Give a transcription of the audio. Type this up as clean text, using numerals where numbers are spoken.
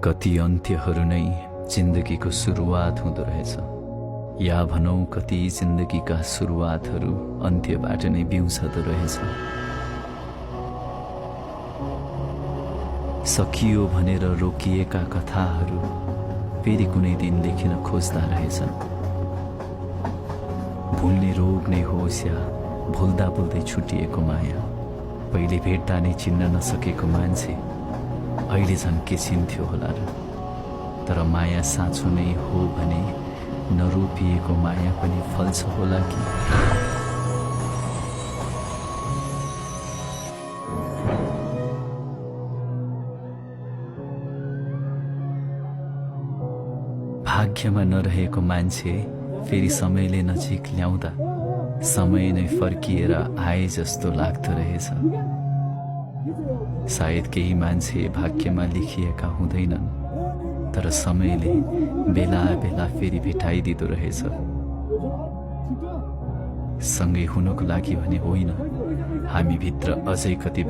कति अन्त्यहरू नै जिन्दगीको सुरुवात हुँदो रहेछ, या भनौँ कति जिन्दगीका सुरुवातहरू अन्त्यबाट नै बिउछदो रहेछ। सकियो भनेर रोकिएका कथाहरू फेरि कुनै दिन लेखिन खोज्दा रहेछन्। भुल्ने रोग नै होस् या भुल्दा भुल्दै छुटिएको माया, पहिले भेट्दा नै चिन्न नसकेको मान्छे अहिले झन् के चिन्थ्यो होला र। तर माया साँचो नै हो भने नरोपिएको माया पनि फल्छ होला कि। भाग्यमा नरहेको मान्छे फेरि समयले नजिक ल्याउँदा समय नै फर्किएर आए जस्तो लाग्दो रहेछ। सायद केही मान्छे भाग्यमा लेखिएका हुँदैनन्, तर समयले बेला बेला फेरि भेटाइदिँदो रहेछ। सँगै हुनको लागि भने होइन, हामी भित्र अझै कति